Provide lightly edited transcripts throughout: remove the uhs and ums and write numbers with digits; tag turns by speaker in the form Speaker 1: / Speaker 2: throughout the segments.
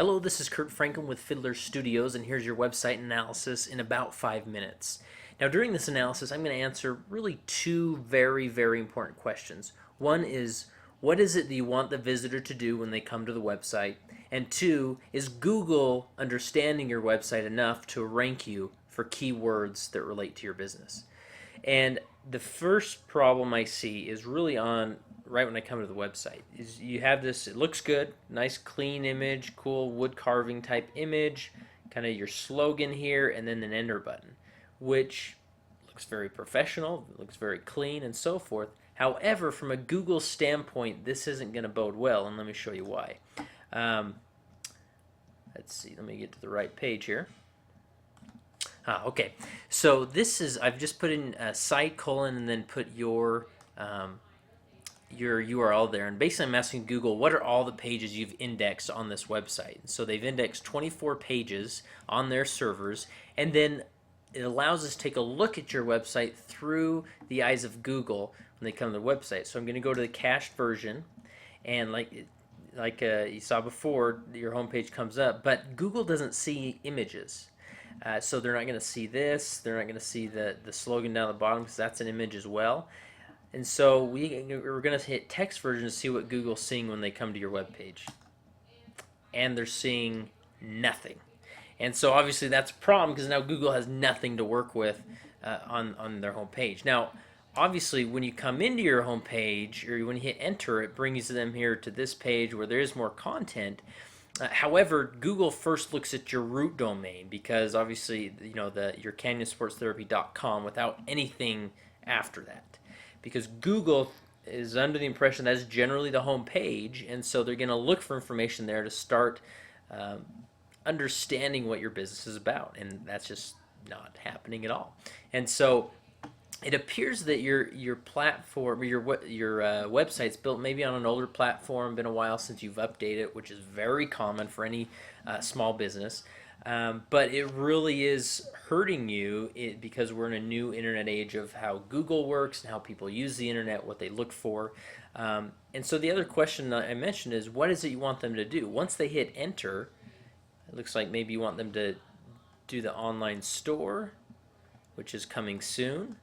Speaker 1: Hello, this is Kurt Franklin with Fiddler Studios, and here's your website analysis in about 5 minutes. Now, during this analysis, I'm going to answer really two very, very important questions. One is, what is it that you want the visitor to do when they come to the website? And two, is Google understanding your website enough to rank you for keywords that relate to your business? And the first problem I see is really on right when I come to the website. Is you have this, it looks good, nice clean image, cool wood carving type image, kind of your slogan here, and then an enter button, which looks very professional, looks very clean, and so forth. However, from a Google standpoint, this isn't going to bode well, and let me show you why. Um, let's see, let me get to the right page here. Okay. So this is, I've just put in a site colon and then put your URL there. And basically I'm asking Google, what are all the pages you've indexed on this website? So they've indexed 24 pages on their servers, and then it allows us to take a look at your website through the eyes of Google when they come to the website. So I'm going to go to the cached version, and like you saw before, your homepage comes up, but Google doesn't see images. So they're not going to see this. They're not going to see the slogan down the bottom because that's an image as well. And so we're going to hit text version to see what Google's seeing when they come to your web page. And they're seeing nothing. And so obviously that's a problem because now Google has nothing to work with on their home page. Now, obviously when you come into your home page or when you hit enter, it brings them here to this page where there is more content. However, Google first looks at your root domain because obviously, your canyonsportstherapy.com without anything after that. Because Google is under the impression that's generally the home page, and so they're going to look for information there to start understanding what your business is about, and that's just not happening at all. And so it appears that your platform, your website's built maybe on an older platform, been a while since you've updated it, which is very common for any small business. But it really is hurting you because we're in a new internet age of how Google works and how people use the internet, what they look for. And so the other question that I mentioned is, what is it you want them to do? Once they hit enter, it looks like maybe you want them to do the online store, which is coming soon.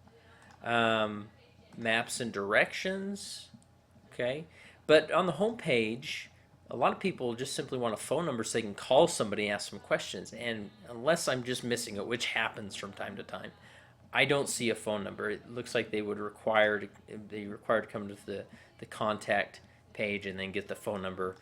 Speaker 1: Maps and directions, okay? But on the home page, a lot of people just simply want a phone number so they can call somebody and ask some questions. And unless I'm just missing it, which happens from time to time, I don't see a phone number. It looks like they would require to come to the contact page and then get the phone number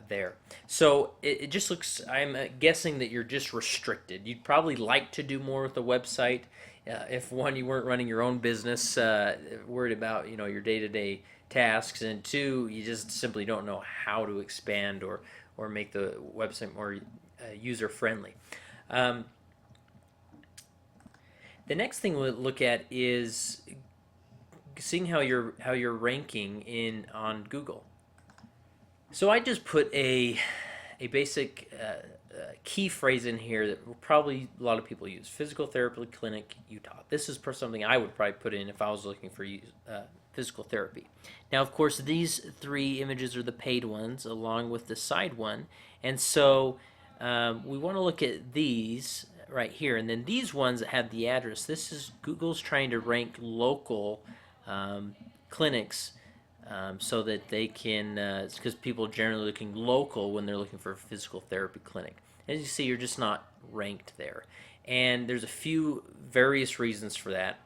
Speaker 1: there. So it just looks, I'm guessing that you're just restricted. You'd probably like to do more with the website. If one, you weren't running your own business, worried about your day-to-day tasks, and two, you just simply don't know how to expand or make the website more user-friendly. The next thing we'll look at is seeing how you're ranking on Google. So I just put a basic key phrase in here that probably a lot of people use: Physical Therapy Clinic, Utah. This is something I would probably put in if I was looking for physical therapy. Now, of course, these three images are the paid ones along with the side one, and so we want to look at these right here, and then these ones that have the address. This is Google's trying to rank local clinics so that they can, because people are generally looking local when they're looking for a physical therapy clinic. As you see, you're just not ranked there. And there's a few various reasons for that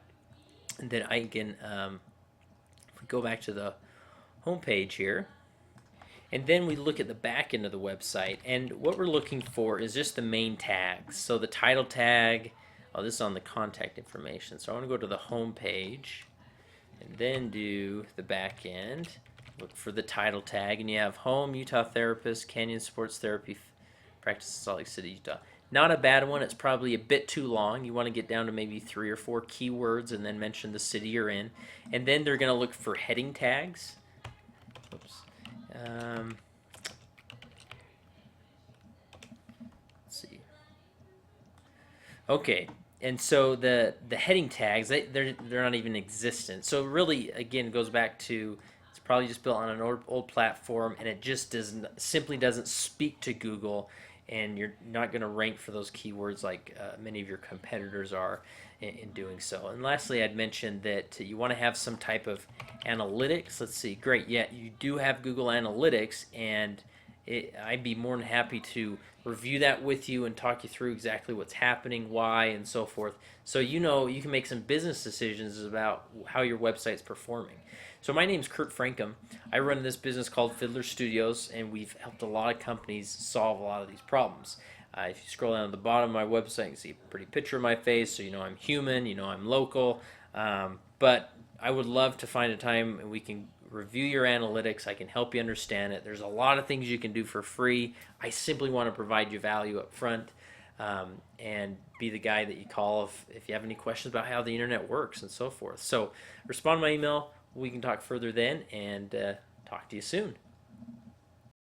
Speaker 1: I can, if we go back to the home page here, and then we look at the back end of the website, and what we're looking for is just the main tags. So the title tag, this is on the contact information. So I want to go to the home page, and then do the back end, look for the title tag, and you have Home, Utah Therapist, Canyon Sports Therapy, Practice in Salt Lake City, Utah. Not a bad one. It's probably a bit too long. You want to get down to maybe 3 or 4 keywords and then mention the city you're in. And then they're going to look for heading tags. Oops. Let's see. Okay. And so the heading tags, they're not even existent. So really, again, it goes back to, it's probably just built on an old platform, and it just simply doesn't speak to Google, and you're not going to rank for those keywords like many of your competitors are in doing so. And lastly, I'd mentioned that you want to have some type of analytics. Let's see, great, yeah, you do have Google Analytics, and I'd be more than happy to review that with you and talk you through exactly what's happening, why, and so forth. So you know you can make some business decisions about how your website's performing. So my name's Kurt Frankum. I run this business called Fiddler Studios, and we've helped a lot of companies solve a lot of these problems. If you scroll down to the bottom of my website, you can see a pretty picture of my face, so you know I'm human, you know I'm local. But I would love to find a time and we can review your analytics. I can help you understand it. There's a lot of things you can do for free. I simply want to provide you value up front, and be the guy that you call if you have any questions about how the internet works and so forth. So respond to my email. We can talk further then, and talk to you soon.